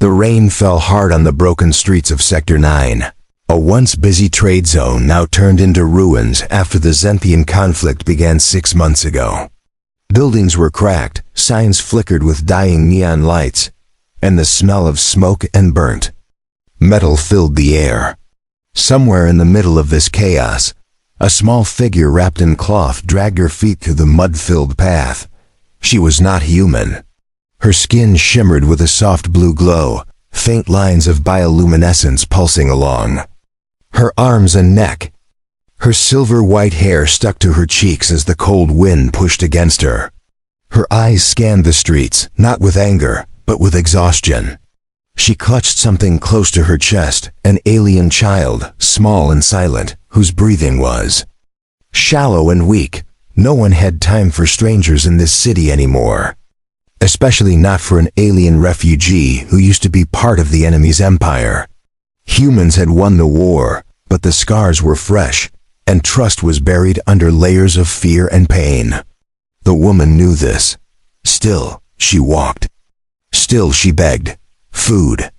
The rain fell hard on the broken streets of Sector 9. A once busy trade zone now turned into ruins after the Zenthian conflict began 6 months ago. Buildings were cracked, signs flickered with dying neon lights, and the smell of smoke and burnt metal filled the air. Somewhere in the middle of this chaos, a small figure wrapped in cloth dragged her feet through the mud-filled path. She was not human. Her skin shimmered with a soft blue glow, faint lines of bioluminescence pulsing along her arms and neck. Her silver-white hair stuck to her cheeks as the cold wind pushed against her. Her eyes scanned the streets, not with anger, but with exhaustion. She clutched something close to her chest, an alien child, small and silent, whose breathing was shallow and weak. No one had time for strangers in this city anymore. Especially not for an alien refugee who used to be part of the enemy's empire. Humans had won the war, but the scars were fresh, and trust was buried under layers of fear and pain. The woman knew this. Still, she walked. Still, she begged. Food.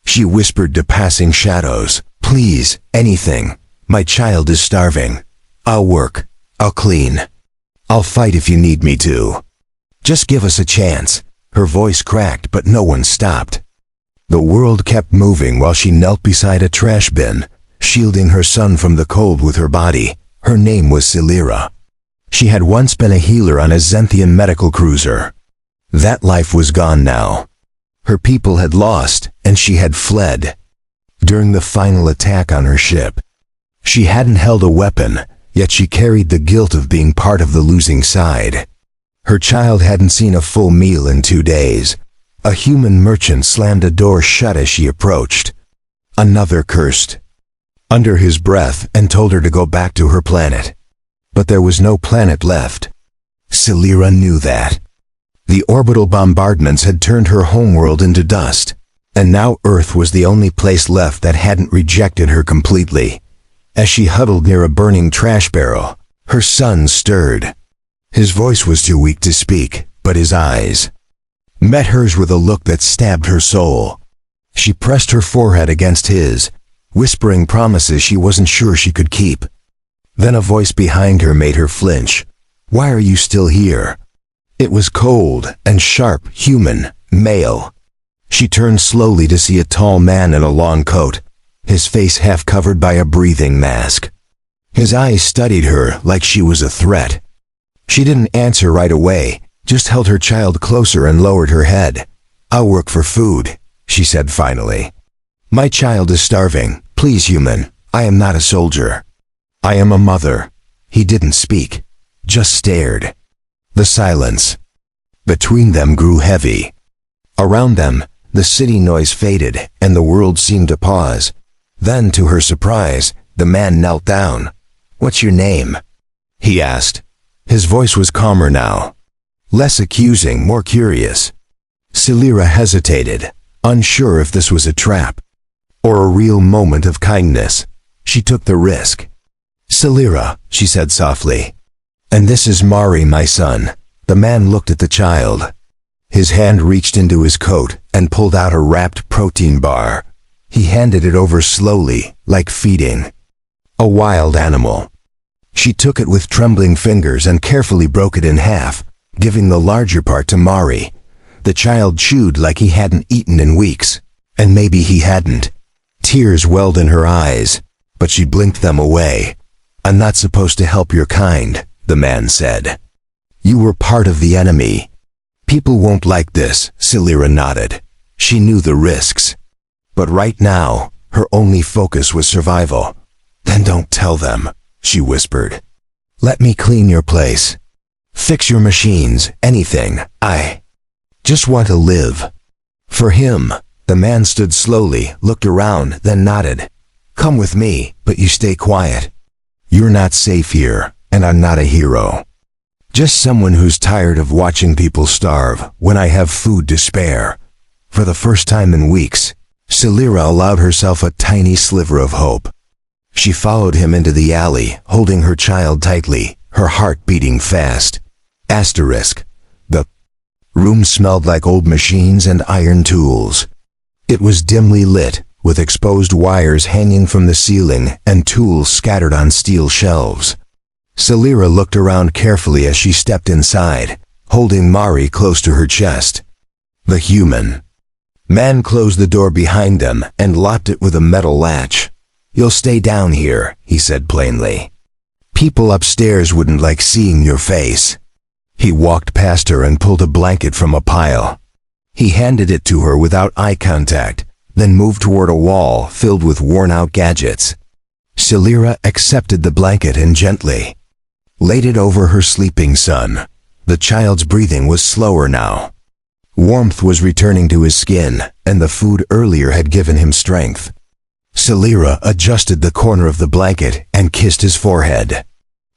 She whispered to passing shadows, "Please, anything. My child is starving. I'll work. I'll clean. I'll fight if you need me to. Just give us a chance." Her voice cracked, but no one stopped. The world kept moving while she knelt beside a trash bin, shielding her son from the cold with her body. Her name was Celira. She had once been a healer on a Zenthian medical cruiser. That life was gone now. Her people had lost, and she had fled. During the final attack on her ship, she hadn't held a weapon, yet she carried the guilt of being part of the losing side. Her child hadn't seen a full meal in 2 days. A human merchant slammed a door shut as she approached. Another cursed under his breath and told her to go back to her planet. But there was no planet left. Celira knew that. The orbital bombardments had turned her homeworld into dust, and now Earth was the only place left that hadn't rejected her completely. As she huddled near a burning trash barrel, her son stirred. His voice was too weak to speak, but his eyes met hers with a look that stabbed her soul. She pressed her forehead against his, whispering promises she wasn't sure she could keep. Then a voice behind her made her flinch. "Why are you still here?" It was cold and sharp, human, male. She turned slowly to see a tall man in a long coat, his face half covered by a breathing mask. His eyes studied her like she was a threat. She didn't answer right away, just held her child closer and lowered her head. "I'll work for food," she said finally. "My child is starving. Please, human. I am not a soldier. I am a mother." He didn't speak, just stared. The silence between them grew heavy. Around them, the city noise faded and the world seemed to pause. Then, to her surprise, the man knelt down. "What's your name?" he asked. His voice was calmer now, less accusing, more curious. Celira hesitated, unsure if this was a trap or a real moment of kindness. She took the risk. "Celira," she said softly. "And this is Mari, my son." The man looked at the child. His hand reached into his coat and pulled out a wrapped protein bar. He handed it over slowly, like feeding a wild animal. She took it with trembling fingers and carefully broke it in half, giving the larger part to Mari. The child chewed like he hadn't eaten in weeks, and maybe he hadn't. Tears welled in her eyes, but she blinked them away. "I'm not supposed to help your kind," the man said. "You were part of the enemy. People won't like this." Celira nodded. She knew the risks. But right now, her only focus was survival. "Then don't tell them," she whispered. "Let me clean your place. Fix your machines, anything. I just want to live." For him, the man stood slowly, looked around, then nodded. "Come with me, but you stay quiet. You're not safe here, and I'm not a hero. Just someone who's tired of watching people starve when I have food to spare." For the first time in weeks, Celira allowed herself a tiny sliver of hope. She followed him into the alley, holding her child tightly, her heart beating fast. The room smelled like old machines and iron tools. It was dimly lit, with exposed wires hanging from the ceiling and tools scattered on steel shelves. Celira looked around carefully as she stepped inside, holding Mari close to her chest. The human man closed the door behind them and locked it with a metal latch. "You'll stay down here," he said plainly. "People upstairs wouldn't like seeing your face." He walked past her and pulled a blanket from a pile. He handed it to her without eye contact, then moved toward a wall filled with worn-out gadgets. Celira accepted the blanket and gently laid it over her sleeping son. The child's breathing was slower now. Warmth was returning to his skin, and the food earlier had given him strength. Celira adjusted the corner of the blanket and kissed his forehead.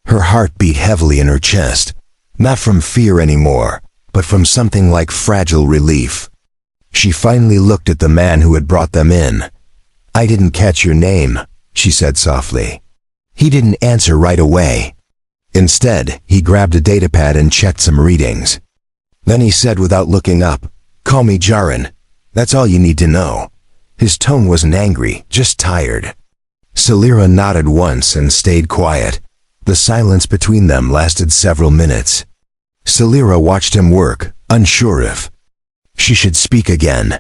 Her heart beat heavily in her chest, not from fear anymore, but from something like fragile relief. She finally looked at the man who had brought them in. "I didn't catch your name," she said softly. He didn't answer right away. Instead, he grabbed a datapad and checked some readings. Then he said without looking up, "Call me Jaren. That's all you need to know." His tone wasn't angry, just tired. Celira nodded once and stayed quiet. The silence between them lasted several minutes. Celira watched him work, unsure if she should speak again.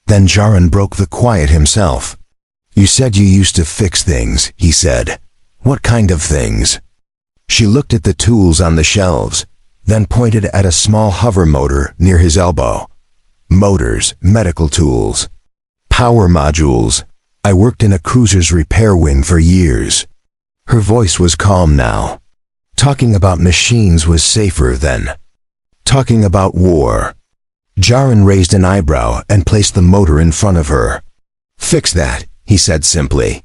Then Jaren broke the quiet himself. "You said you used to fix things," he said. "What kind of things?" She looked at the tools on the shelves, then pointed at a small hover motor near his elbow. "Motors, medical tools, power modules. I worked in a cruiser's repair wing for years." Her voice was calm now. Talking about machines was safer than talking about war. Jaren raised an eyebrow and placed the motor in front of her. "Fix that," he said simply.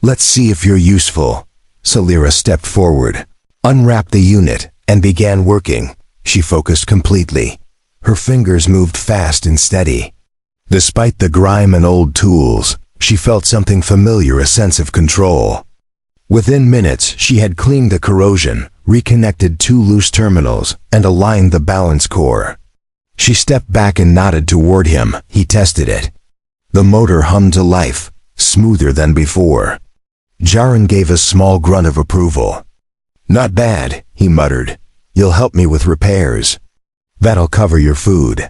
"Let's see if you're useful." Celira stepped forward, unwrapped the unit, and began working. She focused completely. Her fingers moved fast and steady. Despite the grime and old tools, she felt something familiar, a sense of control. Within minutes, she had cleaned the corrosion, reconnected 2 loose terminals, and aligned the balance core. She stepped back and nodded toward him. He tested it. The motor hummed to life, smoother than before. Jaren gave a small grunt of approval. "Not bad," he muttered. "You'll help me with repairs. That'll cover your food.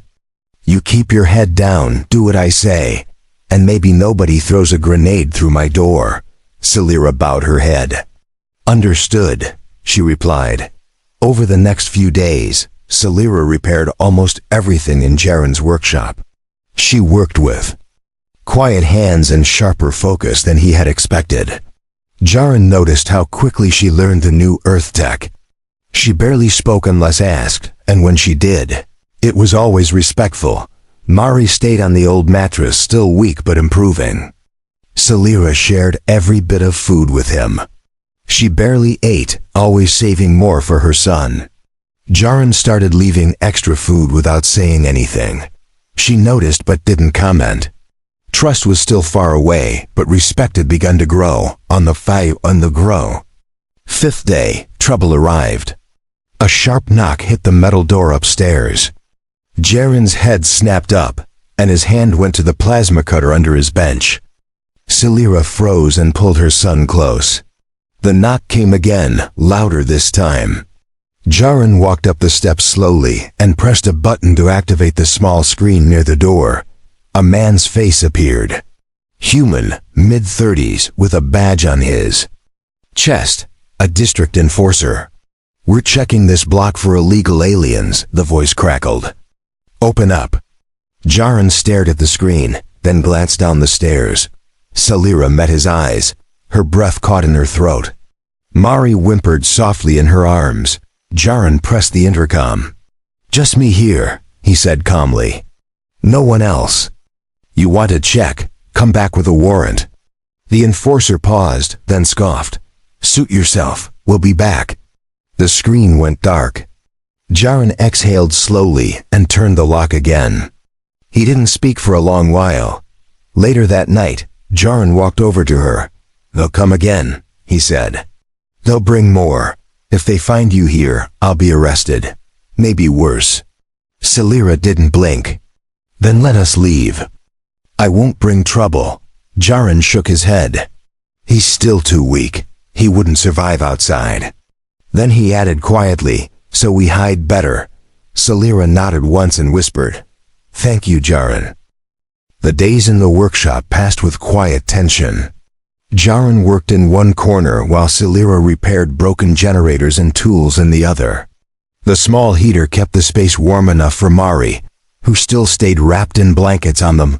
You keep your head down, do what I say, and maybe nobody throws a grenade through my door." Celira bowed her head. "Understood," she replied. Over the next few days, Celira repaired almost everything in Jaren's workshop. She worked with quiet hands and sharper focus than he had expected. Jaren noticed how quickly she learned the new Earth tech. She barely spoke unless asked, and when she did, it was always respectful. Mari stayed on the old mattress, still weak but improving. Celira shared every bit of food with him. She barely ate, always saving more for her son. Jaren started leaving extra food without saying anything. She noticed but didn't comment. Trust was still far away, but respect had begun to grow, on the grow. 5th day, trouble arrived. A sharp knock hit the metal door upstairs. Jaren's head snapped up, and his hand went to the plasma cutter under his bench. Celira froze and pulled her son close. The knock came again, louder this time. Jaren walked up the steps slowly and pressed a button to activate the small screen near the door. A man's face appeared. Human, mid-30s, with a badge on his chest. A district enforcer. "We're checking this block for illegal aliens," the voice crackled. "Open up." Jaren stared at the screen, then glanced down the stairs. Celira met his eyes. Her breath caught in her throat. Mari whimpered softly in her arms. Jaren pressed the intercom. "Just me here," he said calmly. "No one else. You want to check? Come back with a warrant." The enforcer paused, then scoffed. "Suit yourself. We'll be back." The screen went dark. Jaren exhaled slowly and turned the lock again. He didn't speak for a long while. Later that night, Jaren walked over to her. "They'll come again," he said. "They'll bring more. If they find you here, I'll be arrested. Maybe worse." Celira didn't blink. "Then let us leave." I won't bring trouble. Jaren shook his head. He's still too weak. He wouldn't survive outside. Then he added quietly, so we hide better. Salira nodded once and whispered, Thank you, Jaren. The days in the workshop passed with quiet tension. Jaren worked in one corner while Salira repaired broken generators and tools in the other. The small heater kept the space warm enough for Mari, who still stayed wrapped in blankets on the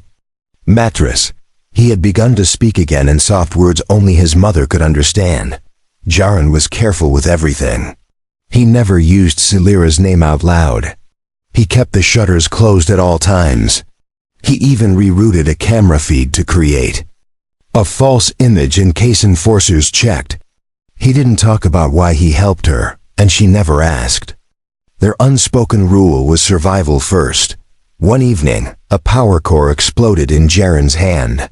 mattress. He had begun to speak again in soft words only his mother could understand. Jaren was careful with everything. He never used Salira's name out loud. He kept the shutters closed at all times. He even rerouted a camera feed to create a false image in case enforcers checked. He didn't talk about why he helped her, and she never asked. Their unspoken rule was survival first. One evening, a power core exploded in Jaren's hand.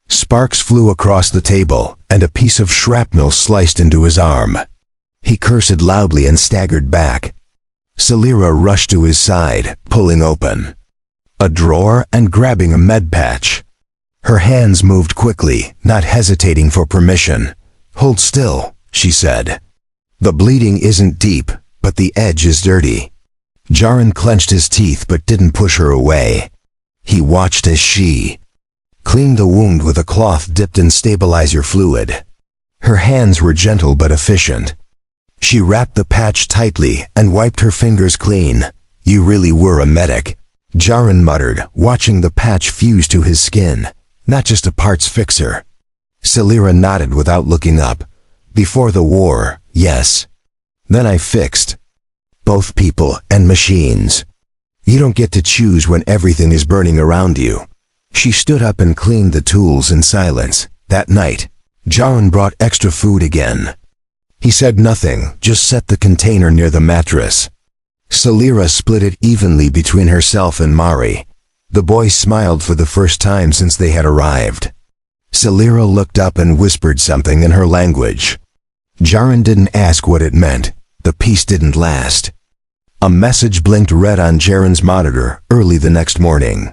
Sparks flew across the table, and a piece of shrapnel sliced into his arm. He cursed loudly and staggered back. Salira rushed to his side, pulling open a drawer and grabbing a med patch. Her hands moved quickly, not hesitating for permission. Hold still, she said. The bleeding isn't deep, but the edge is dirty. Jaren clenched his teeth but didn't push her away. He watched as she cleaned the wound with a cloth dipped in stabilizer fluid. Her hands were gentle but efficient. She wrapped the patch tightly and wiped her fingers clean. You really were a medic, Jaren muttered, watching the patch fuse to his skin, not just a parts fixer. Salira nodded without looking up. Before the war, yes. Then I fixed both people and machines. You don't get to choose when everything is burning around you. She stood up and cleaned the tools in silence. That night, Jaren brought extra food again. He said nothing, just set the container near the mattress. Salira split it evenly between herself and Mari. The boy smiled for the first time since they had arrived. Salira looked up and whispered something in her language. Jaren didn't ask what it meant. The peace didn't last. A message blinked red on Jaren's monitor early the next morning.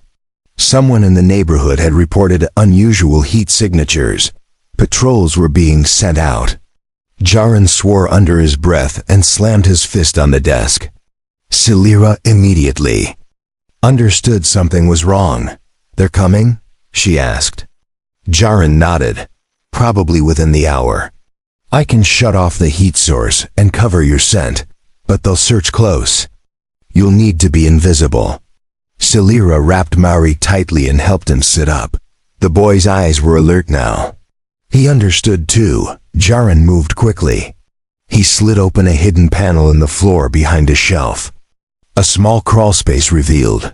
Someone in the neighborhood had reported unusual heat signatures. Patrols were being sent out. Jaren swore under his breath and slammed his fist on the desk. Salira immediately understood something was wrong. They're coming? She asked. Jaren nodded. Probably within the hour. I can shut off the heat source and cover your scent, but they'll search close. You'll need to be invisible. Salira wrapped Mari tightly and helped him sit up. The boy's eyes were alert now. He understood too. Jaren moved quickly. He slid open a hidden panel in the floor behind a shelf. A small crawl space revealed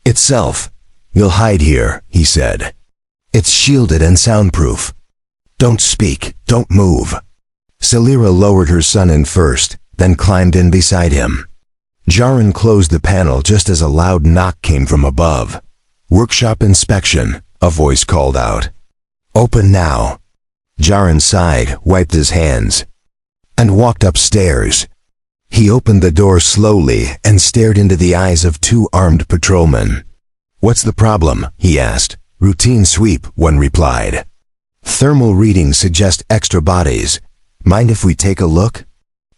itself. You'll hide here, he said. It's shielded and soundproof. Don't speak, don't move. Salira lowered her son in first, then climbed in beside him. Jaren closed the panel just as a loud knock came from above. Workshop inspection, a voice called out. Open now. Jaren sighed, wiped his hands, and walked upstairs. He opened the door slowly and stared into the eyes of two armed patrolmen. What's the problem? He asked. Routine sweep, one replied. Thermal readings suggest extra bodies. Mind if we take a look?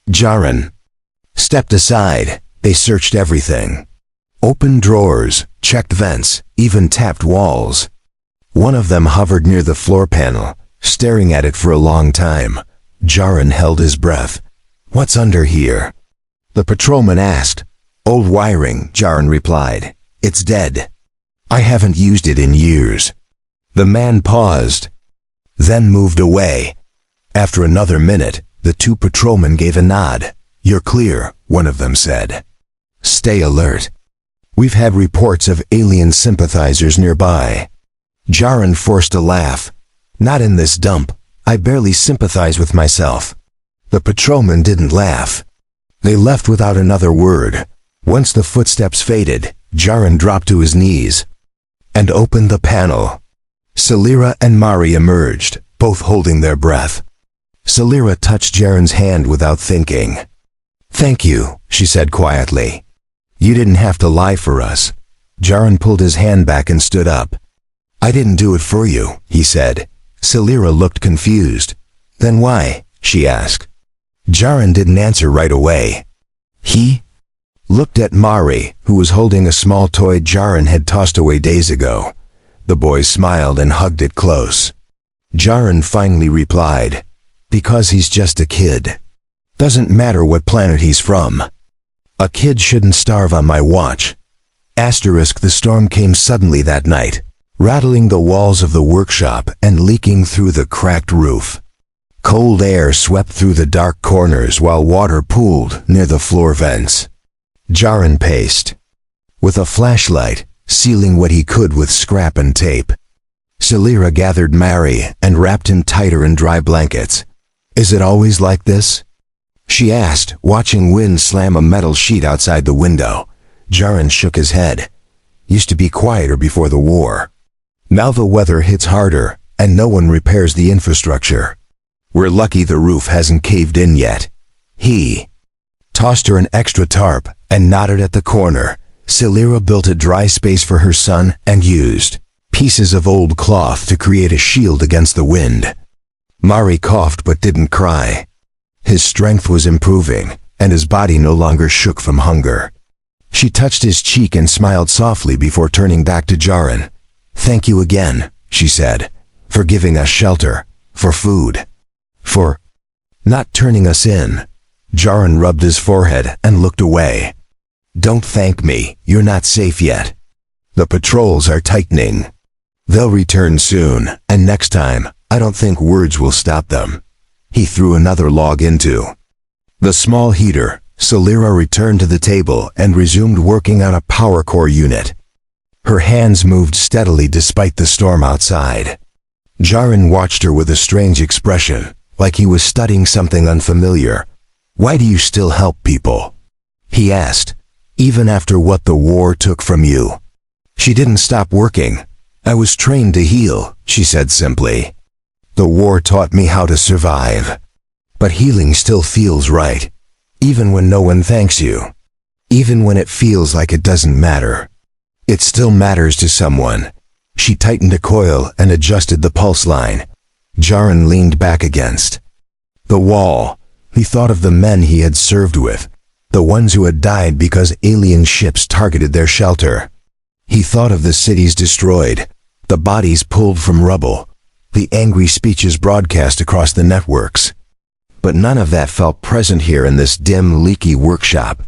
Jaren stepped aside. They searched everything. Opened drawers, checked vents, even tapped walls. One of them hovered near the floor panel, staring at it for a long time. Jaren held his breath. What's under here? The patrolman asked. Old wiring, Jaren replied. It's dead. I haven't used it in years. The man paused, then moved away. After another minute, the two patrolmen gave a nod. You're clear, one of them said. Stay alert. We've had reports of alien sympathizers nearby. Jaren forced a laugh. Not in this dump. I barely sympathize with myself. The patrolman didn't laugh. They left without another word. Once the footsteps faded, Jaren dropped to his knees and opened the panel. Salira and Mari emerged, both holding their breath. Salira touched Jaren's hand without thinking. Thank you, she said quietly. You didn't have to lie for us. Jaren pulled his hand back and stood up. I didn't do it for you, he said. Celira looked confused. Then why? She asked. Jaren didn't answer right away. He looked at Mari, who was holding a small toy Jaren had tossed away days ago. The boy smiled and hugged it close. Jaren finally replied, because he's just a kid. Doesn't matter what planet he's from. A kid shouldn't starve on my watch. Asterisk. The storm came suddenly that night, rattling the walls of the workshop and leaking through the cracked roof. Cold air swept through the dark corners while water pooled near the floor vents. Jaren paced, with a flashlight, sealing what he could with scrap and tape. Celira gathered Mari and wrapped him tighter in dry blankets. Is it always like this? She asked, watching wind slam a metal sheet outside the window. Jaren shook his head. Used to be quieter before the war. Now the weather hits harder, and no one repairs the infrastructure. We're lucky the roof hasn't caved in yet. He tossed her an extra tarp and nodded at the corner. Celira built a dry space for her son and used pieces of old cloth to create a shield against the wind. Mari coughed but didn't cry. His strength was improving, and his body no longer shook from hunger. She touched his cheek and smiled softly before turning back to Jaren. Thank you again, she said, for giving us shelter, for food, for not turning us in. Jaren rubbed his forehead and looked away. Don't thank me, you're not safe yet. The patrols are tightening. They'll return soon, and next time, I don't think words will stop them. He threw another log into the small heater. Celira returned to the table and resumed working on a power core unit. Her hands moved steadily despite the storm outside. Jaren watched her with a strange expression, like he was studying something unfamiliar. Why do you still help people? He asked. Even after what the war took from you. She didn't stop working. I was trained to heal, she said simply. The war taught me how to survive. But healing still feels right. Even when no one thanks you. Even when it feels like it doesn't matter. It still matters to someone. She tightened a coil and adjusted the pulse line. Jaren leaned back against the wall. He thought of the men he had served with. The ones who had died because alien ships targeted their shelter. He thought of the cities destroyed, the bodies pulled from rubble, the angry speeches broadcast across the networks. But none of that felt present here in this dim, leaky workshop.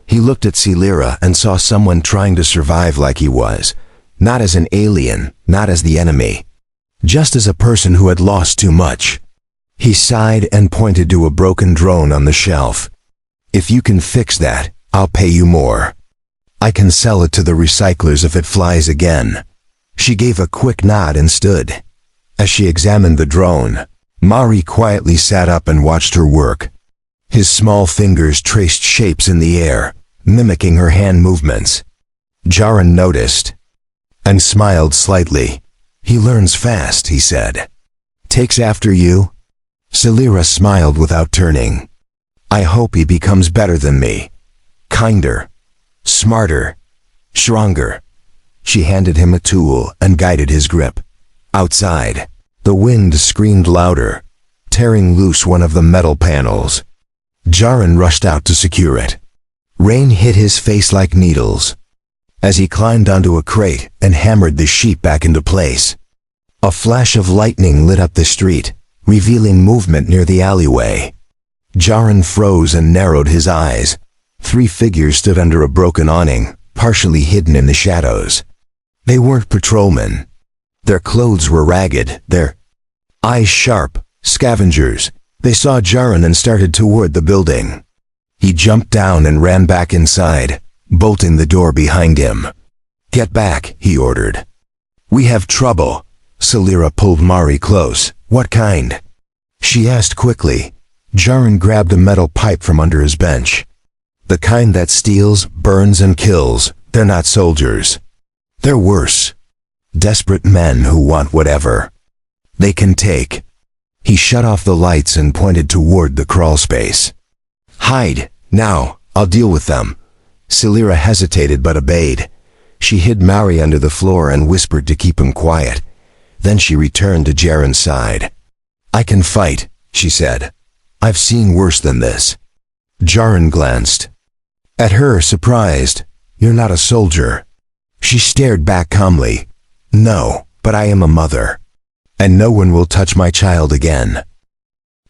He looked at Celira and saw someone trying to survive like he was, not as an alien, not as the enemy, just as a person who had lost too much. He sighed and pointed to a broken drone on the shelf. If you can fix that, I'll pay you more. I can sell it to the recyclers if it flies again. She gave a quick nod and stood. As she examined the drone, Mari quietly sat up and watched her work. His small fingers traced shapes in the air, mimicking her hand movements. Jaren noticed and smiled slightly. He learns fast, he said. Takes after you? Celira smiled without turning. I hope he becomes better than me. Kinder. Smarter. Stronger. She handed him a tool and guided his grip. Outside, the wind screamed louder, tearing loose one of the metal panels. Jaren rushed out to secure it. Rain hit his face like needles as he climbed onto a crate and hammered the sheet back into place. A flash of lightning lit up the street, revealing movement near the alleyway. Jaren froze and narrowed his eyes. 3 figures stood under a broken awning, partially hidden in the shadows. They weren't patrolmen. Their clothes were ragged, their eyes sharp, scavengers. They saw Jaren and started toward the building. He jumped down and ran back inside, bolting the door behind him. Get back, he ordered. We have trouble. Celira pulled Mari close. What kind? She asked quickly. Jaren grabbed a metal pipe from under his bench. The kind that steals, burns, and kills. They're not soldiers. They're worse. Desperate men who want whatever they can take. He shut off the lights and pointed toward the crawl space. Hide, now, I'll deal with them. Celira hesitated but obeyed. She hid Mari under the floor and whispered to keep him quiet. Then she returned to Jaren's side. "I can fight," she said. "I've seen worse than this." Jaren glanced at her, surprised. "You're not a soldier." She stared back calmly. "No, but I am a mother. And no one will touch my child again."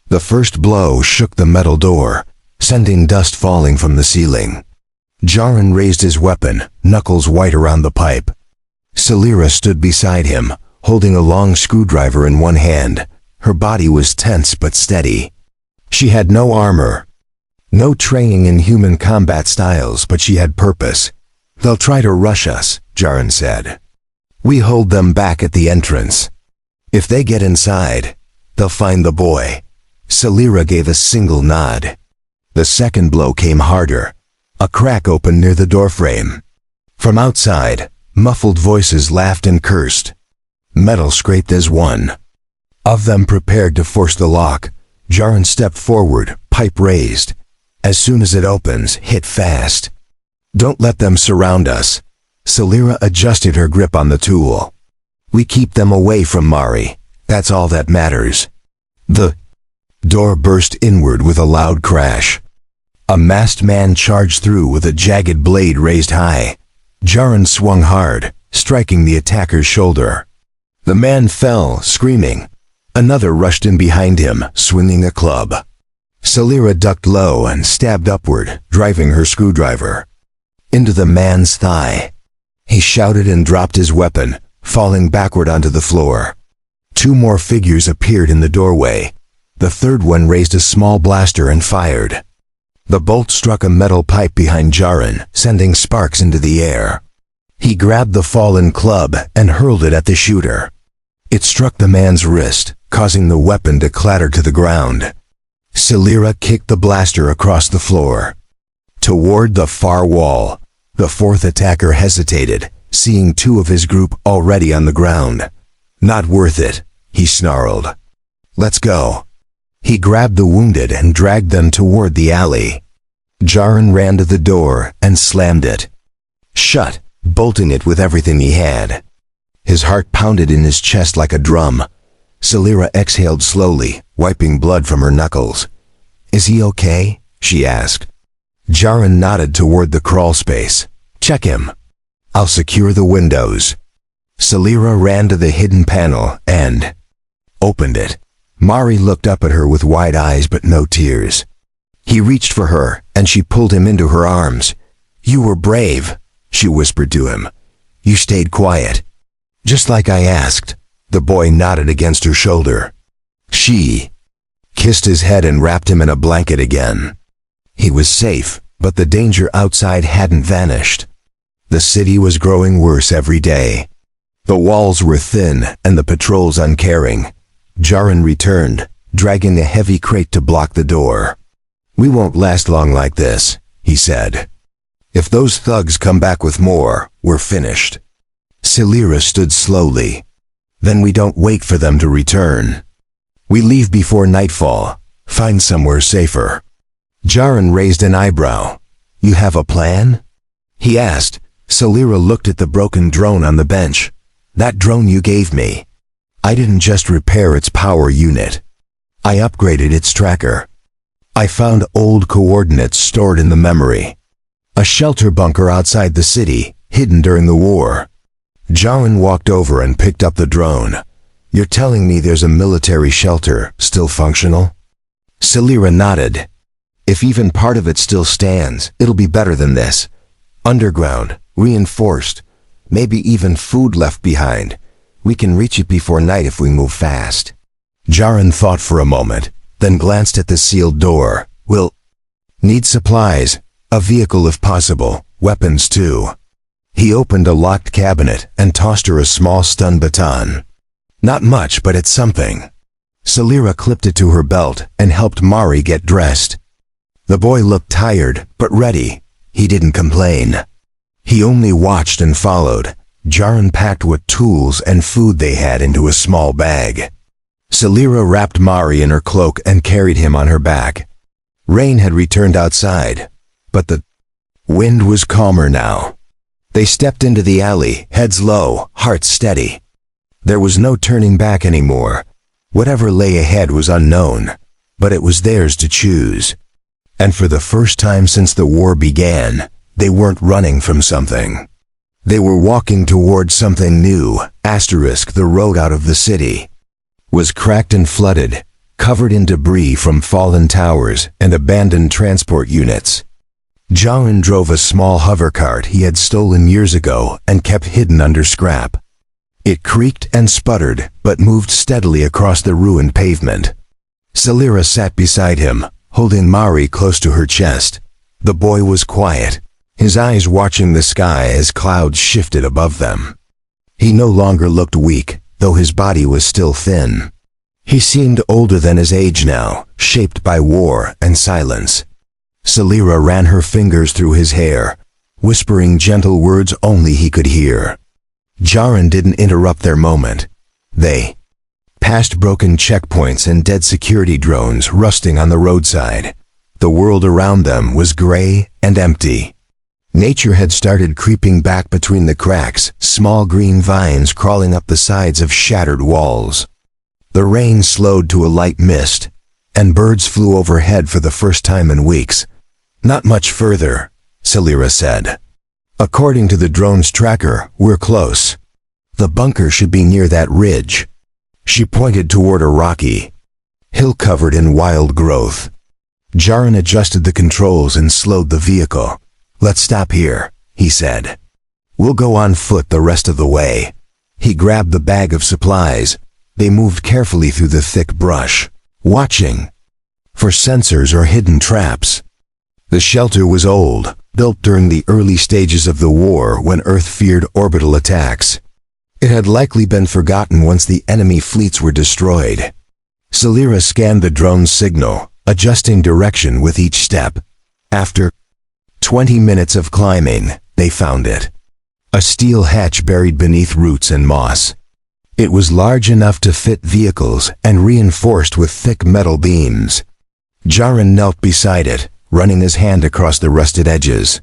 The first blow shook the metal door, sending dust falling from the ceiling. Jaren raised his weapon, knuckles white around the pipe. Celira stood beside him, holding a long screwdriver in one hand. Her body was tense but steady. She had no armor, no training in human combat styles, but she had purpose. "They'll try to rush us," Jaren said. "We hold them back at the entrance. If they get inside, they'll find the boy." Celira gave a single nod. The second blow came harder. A crack opened near the doorframe. From outside, muffled voices laughed and cursed. Metal scraped as one of them prepared to force the lock. Jaren stepped forward, pipe raised. "As soon as it opens, hit fast. Don't let them surround us." Celira adjusted her grip on the tool. "We keep them away from Mari. That's all that matters." The door burst inward with a loud crash. A masked man charged through with a jagged blade raised high. Jaren swung hard, striking the attacker's shoulder. The man fell, screaming. Another rushed in behind him, swinging a club. Celira ducked low and stabbed upward, driving her screwdriver into the man's thigh. He shouted and dropped his weapon, falling backward onto the floor. Two more figures appeared in the doorway. The third one raised a small blaster and fired. The bolt struck a metal pipe behind Jaren, sending sparks into the air. He grabbed the fallen club and hurled it at the shooter. It struck the man's wrist, causing the weapon to clatter to the ground. Celira kicked the blaster across the floor. Toward the far wall, the fourth attacker hesitated, seeing two of his group already on the ground. "Not worth it," he snarled. "Let's go." He grabbed the wounded and dragged them toward the alley. Jaren ran to the door and slammed it shut, bolting it with everything he had. His heart pounded in his chest like a drum. Celira exhaled slowly, wiping blood from her knuckles. "Is he okay?" she asked. Jaren nodded toward the crawl space. "Check him. I'll secure the windows." Celira ran to the hidden panel and opened it. Mari looked up at her with wide eyes but no tears. He reached for her, and she pulled him into her arms. "You were brave," she whispered to him. "You stayed quiet." "Just like I asked." The boy nodded against her shoulder. She kissed his head and wrapped him in a blanket again. He was safe, but the danger outside hadn't vanished. The city was growing worse every day. The walls were thin and the patrols uncaring. Jaren returned, dragging a heavy crate to block the door. "We won't last long like this," he said. "If those thugs come back with more, we're finished." Celira stood slowly. "Then we don't wait for them to return. We leave before nightfall, find somewhere safer." Jaren raised an eyebrow. "You have a plan?" he asked. Celira looked at the broken drone on the bench. "That drone you gave me. I didn't just repair its power unit. I upgraded its tracker. I found old coordinates stored in the memory. A shelter bunker outside the city, hidden during the war." Jaren walked over and picked up the drone. "You're telling me there's a military shelter still functional?" Celira nodded. "If even part of it still stands, it'll be better than this. Underground, reinforced, maybe even food left behind. We can reach it before night if we move fast." Jaren thought for a moment, then glanced at the sealed door. "We'll need supplies, a vehicle if possible, weapons too." He opened a locked cabinet and tossed her a small stun baton. "Not much, but it's something." Celira clipped it to her belt and helped Mari get dressed. The boy looked tired, but ready. He didn't complain. He only watched and followed. Jaren packed what tools and food they had into a small bag. Celira wrapped Mari in her cloak and carried him on her back. Rain had returned outside, but the wind was calmer now. They stepped into the alley, heads low, hearts steady. There was no turning back anymore. Whatever lay ahead was unknown, but it was theirs to choose. And for the first time since the war began, they weren't running from something. They were walking toward something new. The road out of the city was cracked and flooded, covered in debris from fallen towers and abandoned transport units. Jarin drove a small hovercart he had stolen years ago and kept hidden under scrap. It creaked and sputtered, but moved steadily across the ruined pavement. Celira sat beside him, holding Mari close to her chest. The boy was quiet, his eyes watching the sky as clouds shifted above them. He no longer looked weak, though his body was still thin. He seemed older than his age now, shaped by war and silence. Celira ran her fingers through his hair, whispering gentle words only he could hear. Jarin didn't interrupt their moment. They passed broken checkpoints and dead security drones rusting on the roadside. The world around them was gray and empty. Nature had started creeping back between the cracks, small green vines crawling up the sides of shattered walls. The rain slowed to a light mist, and birds flew overhead for the first time in weeks. Not much further, Celira said. According to the drone's tracker, we're close. The bunker should be near that ridge. She pointed toward a rocky hill covered in wild growth. Jarin adjusted the controls and slowed the vehicle. Let's stop here, he said. We'll go on foot the rest of the way. He grabbed the bag of supplies. They moved carefully through the thick brush, watching for sensors or hidden traps. The shelter was old, built during the early stages of the war when Earth feared orbital attacks. It had likely been forgotten once the enemy fleets were destroyed. Celira scanned the drone's signal, adjusting direction with each step. After 20 minutes of climbing, they found it. A steel hatch buried beneath roots and moss. It was large enough to fit vehicles and reinforced with thick metal beams. Jarin knelt beside it, running his hand across the rusted edges.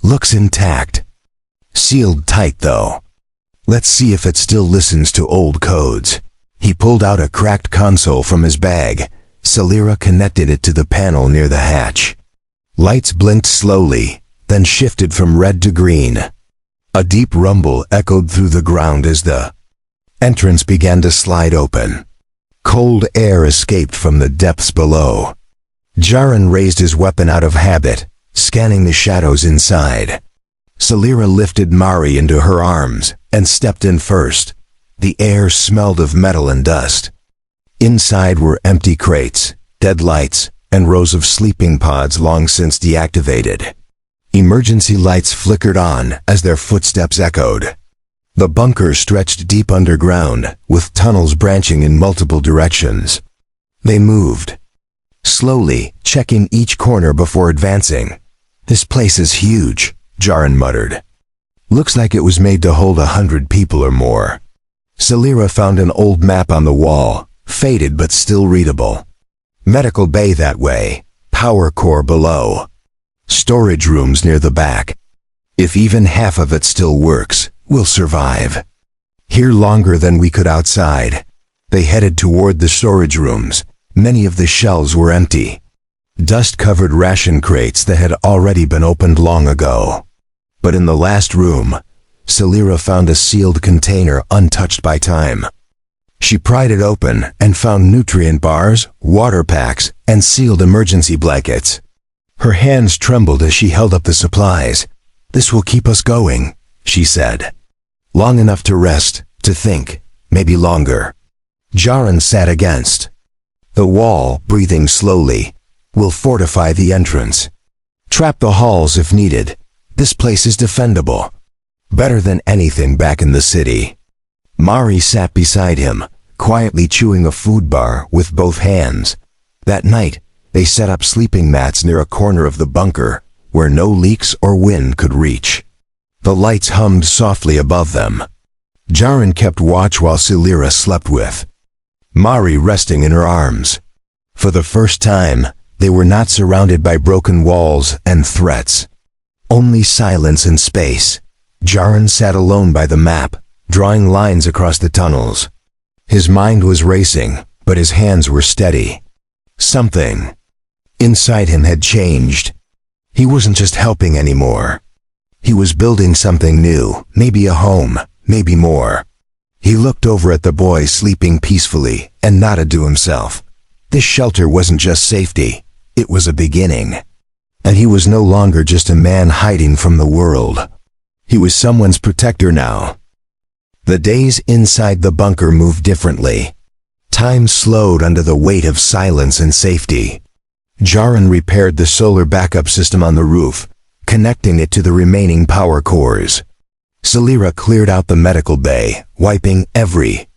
Looks intact. Sealed tight, though. Let's see if it still listens to old codes. He pulled out a cracked console from his bag. Celira connected it to the panel near the hatch. Lights blinked slowly, then shifted from red to green. A deep rumble echoed through the ground as the entrance began to slide open. Cold air escaped from the depths below. Jarin raised his weapon out of habit, scanning the shadows inside. Celira lifted Mari into her arms and stepped in first. The air smelled of metal and dust. Inside were empty crates, dead lights, and rows of sleeping pods long since deactivated. Emergency lights flickered on as their footsteps echoed. The bunker stretched deep underground, with tunnels branching in multiple directions. They moved slowly, checking each corner before advancing. This place is huge, Jarin muttered. Looks like it was made to hold 100 people or more. Celira found an old map on the wall, faded but still readable. Medical bay that way, power core below. Storage rooms near the back. If even half of it still works, we'll survive. Here longer than we could outside. They headed toward the storage rooms. Many of the shelves were empty. Dust-covered ration crates that had already been opened long ago. But in the last room, Celira found a sealed container untouched by time. She pried it open and found nutrient bars, water packs, and sealed emergency blankets. Her hands trembled as she held up the supplies. This will keep us going, she said. Long enough to rest, to think, maybe longer. Jarin sat against the wall, breathing slowly. We'll fortify the entrance. Trap the halls if needed. This place is defendable. Better than anything back in the city. Mari sat beside him, quietly chewing a food bar with both hands. That night, they set up sleeping mats near a corner of the bunker, where no leaks or wind could reach. The lights hummed softly above them. Jarin kept watch while Celira slept with Mari resting in her arms. For the first time, they were not surrounded by broken walls and threats. Only silence and space. Jaron sat alone by the map, drawing lines across the tunnels. His mind was racing, but his hands were steady. Something inside him had changed. He wasn't just helping anymore. He was building something new, maybe a home, maybe more. He looked over at the boy sleeping peacefully and nodded to himself. This shelter wasn't just safety, it was a beginning. And he was no longer just a man hiding from the world. He was someone's protector now. The days inside the bunker moved differently. Time slowed under the weight of silence and safety. Jaron repaired the solar backup system on the roof, connecting it to the remaining power cores. Celira cleared out the medical bay, wiping every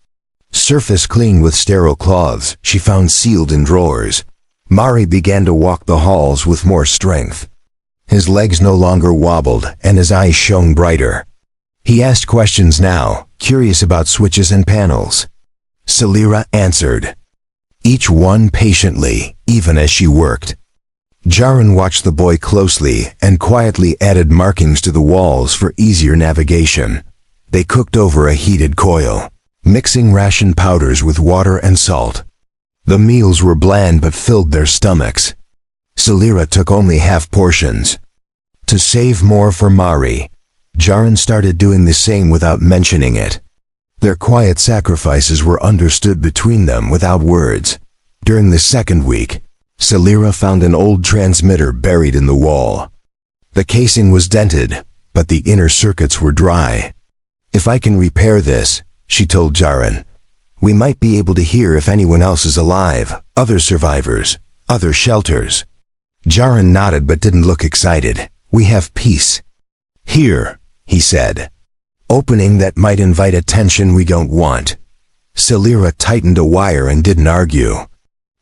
surface clean with sterile cloths she found sealed in drawers. Mari began to walk the halls with more strength. His legs no longer wobbled and his eyes shone brighter. He asked questions now, curious about switches and panels. Celira answered, each one patiently, even as she worked. Jaron watched the boy closely and quietly added markings to the walls for easier navigation. They cooked over a heated coil, mixing ration powders with water and salt. The meals were bland but filled their stomachs. Celira took only half portions. To save more for Mari, Jaron started doing the same without mentioning it. Their quiet sacrifices were understood between them without words. During the second week, Celira found an old transmitter buried in the wall. The casing was dented, but the inner circuits were dry. If I can repair this, she told Jaron, we might be able to hear if anyone else is alive, other survivors, other shelters. Jaron nodded but didn't look excited. We have peace. Here, he said. Opening that might invite attention we don't want. Celira tightened a wire and didn't argue.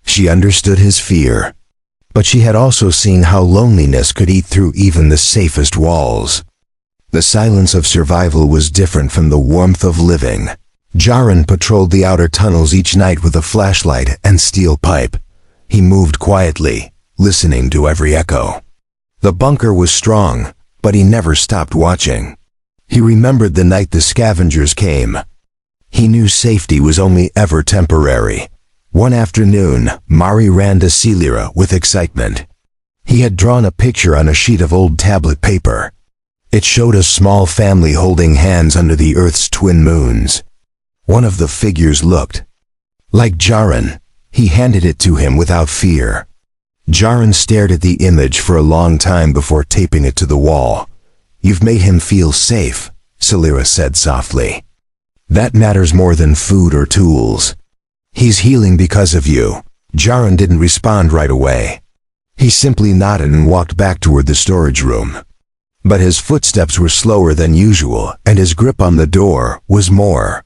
She understood his fear, but she had also seen how loneliness could eat through even the safest walls. The silence of survival was different from the warmth of living. Jaron patrolled the outer tunnels each night with a flashlight and steel pipe. He moved quietly, listening to every echo. The bunker was strong, but he never stopped watching. He remembered the night the scavengers came. He knew safety was only ever temporary. One afternoon, Mari ran to Celira with excitement. He had drawn a picture on a sheet of old tablet paper. It showed a small family holding hands under the Earth's twin moons. One of the figures looked like Jaron. He handed it to him without fear. Jaron stared at the image for a long time before taping it to the wall. You've made him feel safe, Celira said softly. That matters more than food or tools. He's healing because of you. Jaron didn't respond right away. He simply nodded and walked back toward the storage room. But his footsteps were slower than usual, and his grip on the door was more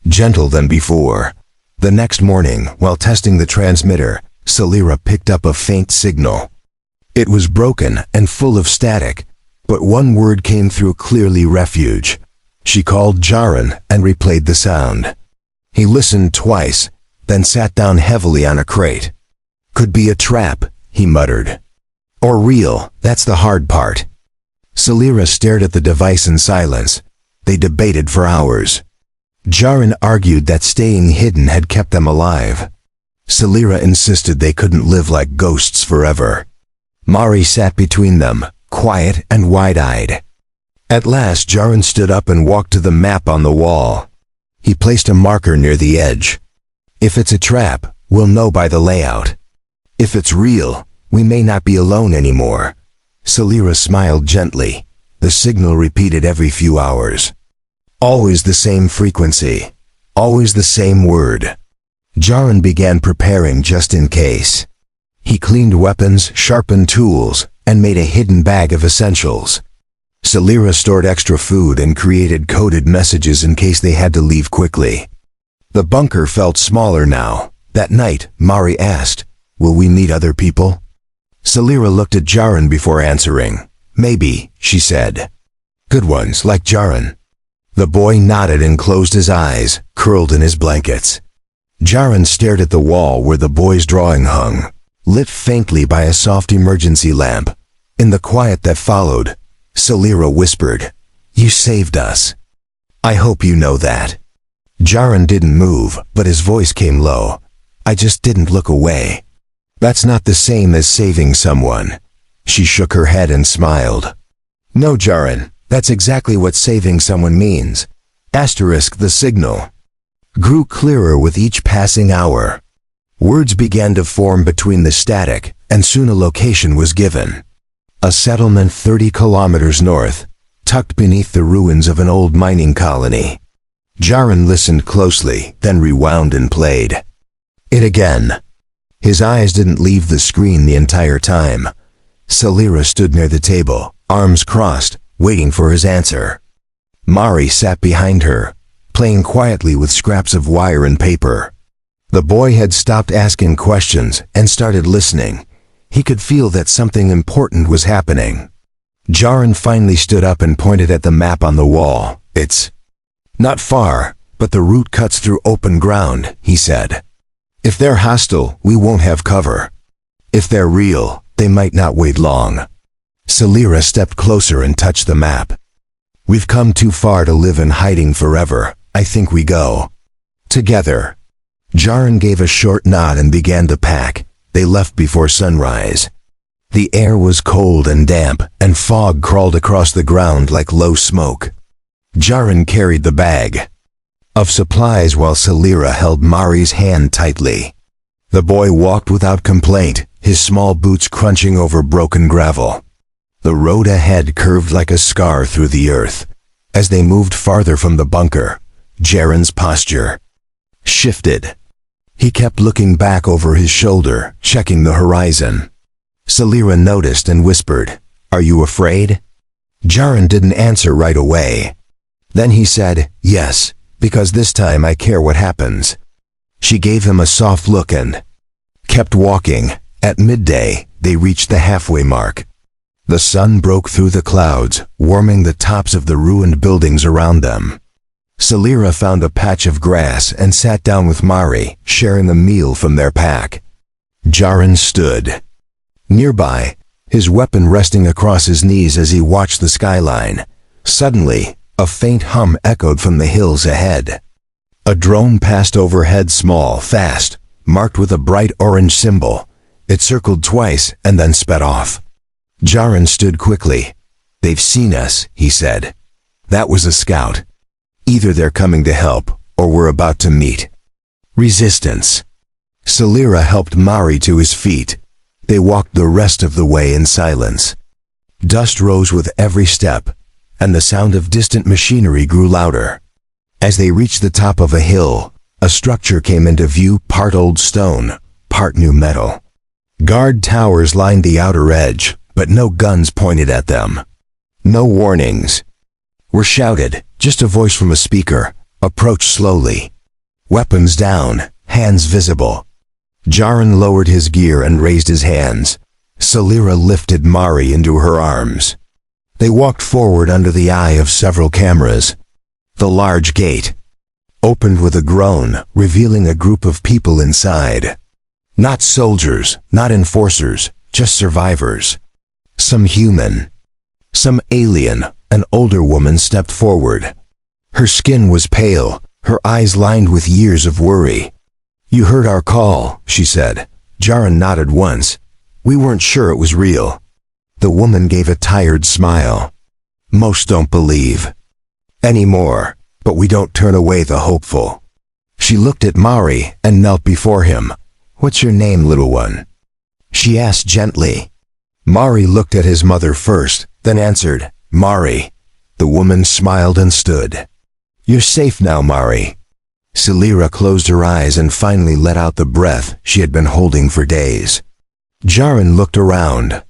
gentle than before. The next morning, while testing the transmitter, Celira picked up a faint signal. It was broken and full of static, but one word came through clearly: refuge. She called Jaron and replayed the sound. He listened twice, then sat down heavily on a crate. Could be a trap, he muttered. Or real, that's the hard part. Celira stared at the device in silence. They debated for hours. Jaron argued that staying hidden had kept them alive. Celira insisted they couldn't live like ghosts forever. Mari sat between them, quiet and wide-eyed. At last Jaron stood up and walked to the map on the wall. He placed a marker near the edge. If it's a trap, we'll know by the layout. If it's real, we may not be alone anymore. Celira smiled gently. The signal repeated every few hours. Always the same frequency. Always the same word. Jaron began preparing just in case. He cleaned weapons, sharpened tools, and made a hidden bag of essentials. Celira stored extra food and created coded messages in case they had to leave quickly. The bunker felt smaller now. That night, Mari asked, will we meet other people? Celira looked at Jaron before answering. Maybe, she said. Good ones, like Jaron. The boy nodded and closed his eyes, curled in his blankets. Jaron stared at the wall where the boy's drawing hung, lit faintly by a soft emergency lamp. In the quiet that followed, Celira whispered, You saved us. I hope you know that." Jaren didn't move, but his voice came low. "I just didn't look away. That's not the same as saving someone." She shook her head and smiled. "No, Jaren, that's exactly what saving someone means." The signal grew clearer with each passing hour. Words began to form between the static, and soon a location was given. A settlement 30 kilometers north, tucked beneath the ruins of an old mining colony. Jaren listened closely, then rewound and played it again. His eyes didn't leave the screen the entire time. Salira stood near the table, arms crossed, waiting for his answer. Mari sat behind her, playing quietly with scraps of wire and paper. The boy had stopped asking questions and started listening. He could feel that something important was happening. Jaren finally stood up and pointed at the map on the wall. "It's not far, but the route cuts through open ground," he said. "If they're hostile, we won't have cover. If they're real, they might not wait long." Salira stepped closer and touched the map. "We've come too far to live in hiding forever. I think we go together." Jaren gave a short nod and began to pack. They left before sunrise. The air was cold and damp, and fog crawled across the ground like low smoke. Jaren carried the bag of supplies while Salira held Mari's hand tightly. The boy walked without complaint, his small boots crunching over broken gravel. The road ahead curved like a scar through the earth. As they moved farther from the bunker, Jaren's posture shifted. He kept looking back over his shoulder, checking the horizon. Salira noticed and whispered, "Are you afraid?" Jaren didn't answer right away. Then he said, "Yes, because this time I care what happens." She gave him a soft look and kept walking. At midday, they reached the halfway mark. The sun broke through the clouds, warming the tops of the ruined buildings around them. Salira found a patch of grass and sat down with Mari, sharing a meal from their pack. Jaren stood nearby, his weapon resting across his knees as he watched the skyline. Suddenly, a faint hum echoed from the hills ahead. A drone passed overhead, small, fast, marked with a bright orange symbol. It circled twice and then sped off. Jaren stood quickly. "They've seen us," he said. "That was a scout. Either they're coming to help, or we're about to meet resistance." Salira helped Mari to his feet. They walked the rest of the way in silence. Dust rose with every step, and the sound of distant machinery grew louder. As they reached the top of a hill, a structure came into view, part old stone, part new metal. Guard towers lined the outer edge, but no guns pointed at them. No warnings were shouted, just a voice from a speaker. "Approach slowly. Weapons down, hands visible." Jaren lowered his gear and raised his hands. Salira lifted Mari into her arms. They walked forward under the eye of several cameras. The large gate opened with a groan, revealing a group of people inside. Not soldiers, not enforcers, just survivors. Some human, some alien. An older woman stepped forward. Her skin was pale, her eyes lined with years of worry. "You heard our call," she said. Jaren nodded once. "We weren't sure it was real." The woman gave a tired smile. "Most don't believe anymore, but we don't turn away the hopeful." She looked at Mari and knelt before him. "What's your name, little one?" she asked gently. Mari looked at his mother first, then answered, "Mari." The woman smiled and stood. "You're safe now, Mari." Salira closed her eyes and finally let out the breath she had been holding for days. Jaren looked around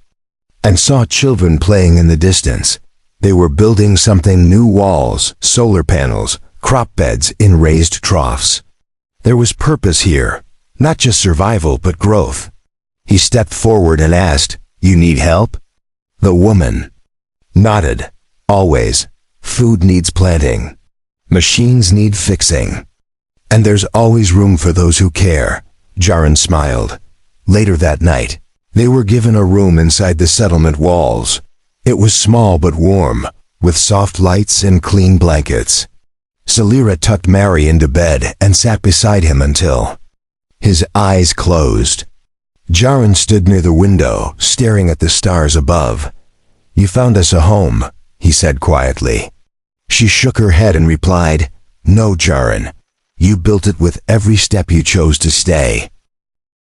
and saw children playing in the distance. They were building something: new walls, solar panels, crop beds in raised troughs. There was purpose here, not just survival but growth. He stepped forward and asked, "You need help?" The woman nodded. "Always. Food needs planting. Machines need fixing. And there's always room for those who care." Jaren smiled. Later that night, they were given a room inside the settlement walls. It was small but warm, with soft lights and clean blankets. Salira tucked Mary into bed and sat beside him until his eyes closed. Jaron stood near the window, staring at the stars above. "You found us a home," he said quietly. She shook her head and replied, "No, Jaron. You built it with every step you chose to stay."